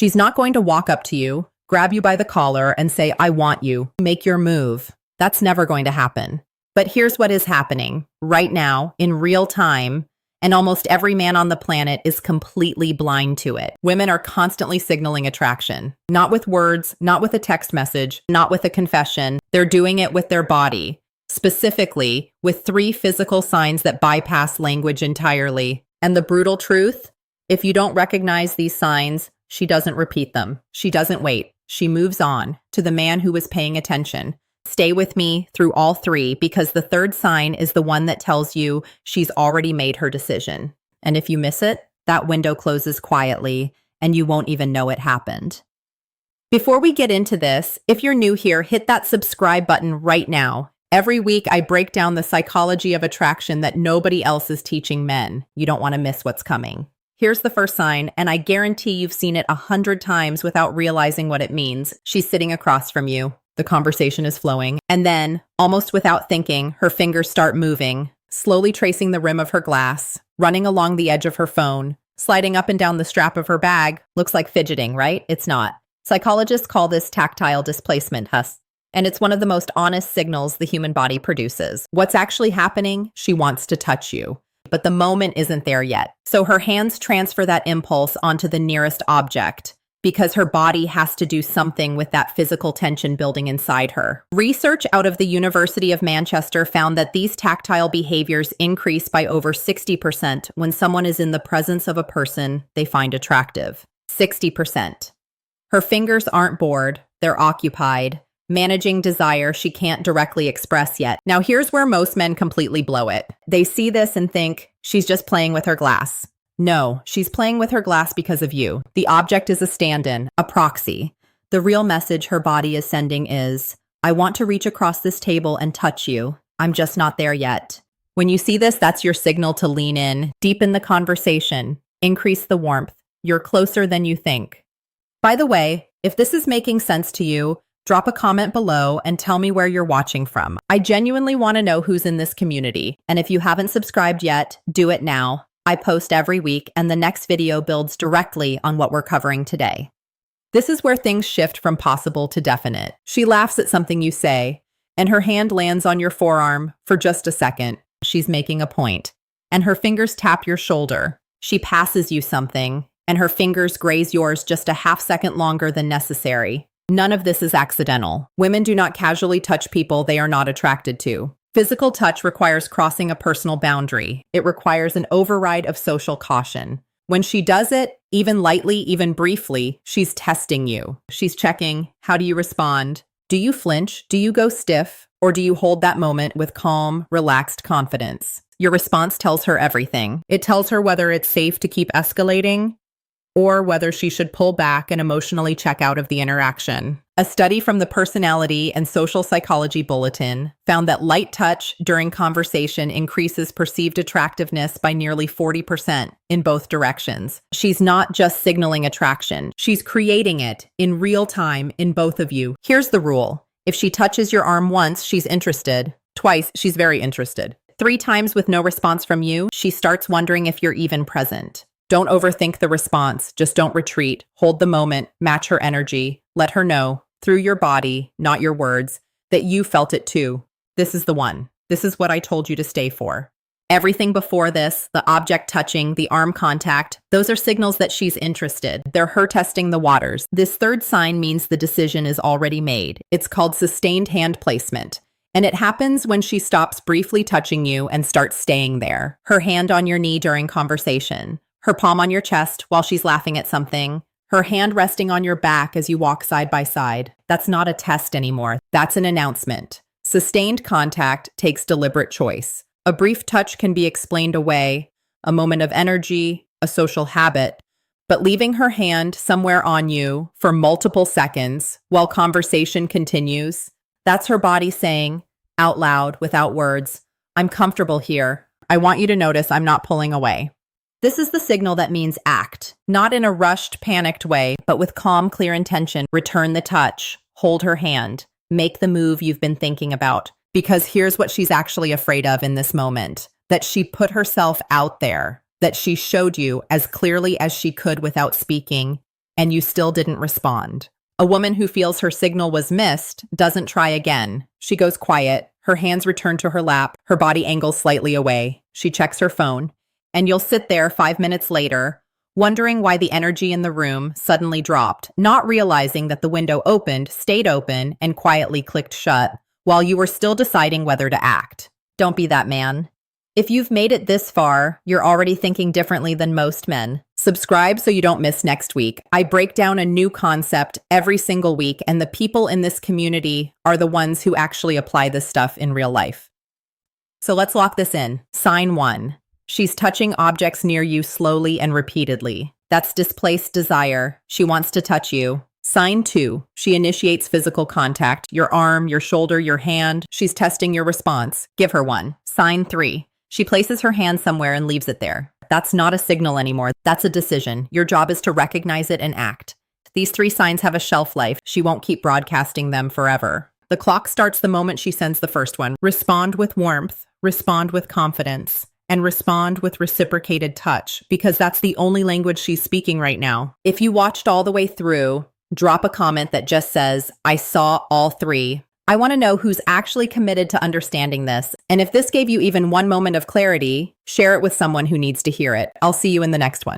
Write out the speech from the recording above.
She's not going to walk up to you, grab you by the collar, and say, I want you, make your move. That's never going to happen. But here's what is happening right now in real time, and almost every man on the planet is completely blind to it. Women are constantly signaling attraction, not with words, not with a text message, not with a confession. They're doing it with their body, specifically with 3 physical signs that bypass language entirely. And the brutal truth, if you don't recognize these signs, she doesn't repeat them. She doesn't wait. She moves on to the man who is paying attention. Stay with me through all 3 because the 3rd sign is the one that tells you she's already made her decision. And if you miss it, that window closes quietly and you won't even know it happened. Before we get into this, if you're new here, hit that subscribe button right now. Every week, I break down the psychology of attraction that nobody else is teaching men. You don't want to miss what's coming. Here's the first sign, and I guarantee you've seen it 100 times without realizing what it means. She's sitting across from you. The conversation is flowing. And then, almost without thinking, her fingers start moving, slowly tracing the rim of her glass, running along the edge of her phone, sliding up and down the strap of her bag. Looks like fidgeting, right? It's not. Psychologists call this tactile displacement, and it's one of the most honest signals the human body produces. What's actually happening? She wants to touch you. But the moment isn't there yet. So her hands transfer that impulse onto the nearest object because her body has to do something with that physical tension building inside her. Research out of the University of Manchester found that these tactile behaviors increase by over 60% when someone is in the presence of a person they find attractive. 60%. Her fingers aren't bored, they're occupied, managing desire she can't directly express yet. Now here's where most men completely blow it. They see this and think, she's just playing with her glass. No, she's playing with her glass because of you. The object is a stand-in, a proxy. The real message her body is sending is, I want to reach across this table and touch you. I'm just not there yet. When you see this, that's your signal to lean in, deepen the conversation, increase the warmth. You're closer than you think. By the way, if this is making sense to you, drop a comment below and tell me where you're watching from. I genuinely want to know who's in this community. And if you haven't subscribed yet, do it now. I post every week, and the next video builds directly on what we're covering today. This is where things shift from possible to definite. She laughs at something you say, and her hand lands on your forearm for just a second. She's making a point, and her fingers tap your shoulder. She passes you something, and her fingers graze yours just a half second longer than necessary. None of this is accidental. Women do not casually touch people they are not attracted to. Physical touch requires crossing a personal boundary. It requires an override of social caution. When she does it, even lightly, even briefly, she's testing you. She's checking, how do you respond? Do you flinch? Do you go stiff? Or do you hold that moment with calm, relaxed confidence? Your response tells her everything. It tells her whether it's safe to keep escalating or whether she should pull back and emotionally check out of the interaction. A study from the Personality and Social Psychology Bulletin found that light touch during conversation increases perceived attractiveness by nearly 40% in both directions. She's not just signaling attraction, she's creating it in real time in both of you. Here's the rule. If she touches your arm once, she's interested. Twice, she's very interested. 3 times with no response from you, she starts wondering if you're even present. Don't overthink the response. Just don't retreat. Hold the moment, match her energy, let her know, through your body, not your words, that you felt it too. This is the one. This is what I told you to stay for. Everything before this, the object touching, the arm contact, those are signals that she's interested. They're her testing the waters. This 3rd sign means the decision is already made. It's called sustained hand placement. And it happens when she stops briefly touching you and starts staying there. Her hand on your knee during conversation. Her palm on your chest while she's laughing at something. Her hand resting on your back as you walk side by side. That's not a test anymore. That's an announcement. Sustained contact takes deliberate choice. A brief touch can be explained away, a moment of energy, a social habit, but leaving her hand somewhere on you for multiple seconds while conversation continues, that's her body saying, out loud, without words, I'm comfortable here. I want you to notice I'm not pulling away. This is the signal that means act, not in a rushed, panicked way, but with calm, clear intention. Return the touch, hold her hand, make the move you've been thinking about. Because here's what she's actually afraid of in this moment, that she put herself out there, that she showed you as clearly as she could without speaking, and you still didn't respond. A woman who feels her signal was missed doesn't try again. She goes quiet, her hands return to her lap, her body angles slightly away. She checks her phone, and you'll sit there 5 minutes later, wondering why the energy in the room suddenly dropped, not realizing that the window opened, stayed open, and quietly clicked shut, while you were still deciding whether to act. Don't be that man. If you've made it this far, you're already thinking differently than most men. Subscribe so you don't miss next week. I break down a new concept every single week, and the people in this community are the ones who actually apply this stuff in real life. So let's lock this in. Sign 1. She's touching objects near you slowly and repeatedly. That's displaced desire. She wants to touch you. Sign 2. She initiates physical contact. Your arm, your shoulder, your hand. She's testing your response. Give her one. Sign 3. She places her hand somewhere and leaves it there. That's not a signal anymore. That's a decision. Your job is to recognize it and act. These 3 signs have a shelf life. She won't keep broadcasting them forever. The clock starts the moment she sends the first one. Respond with warmth, respond with confidence, and respond with reciprocated touch, because that's the only language she's speaking right now. If you watched all the way through, drop a comment that just says, I saw all 3. I want to know who's actually committed to understanding this. And if this gave you even one moment of clarity, share it with someone who needs to hear it. I'll see you in the next one.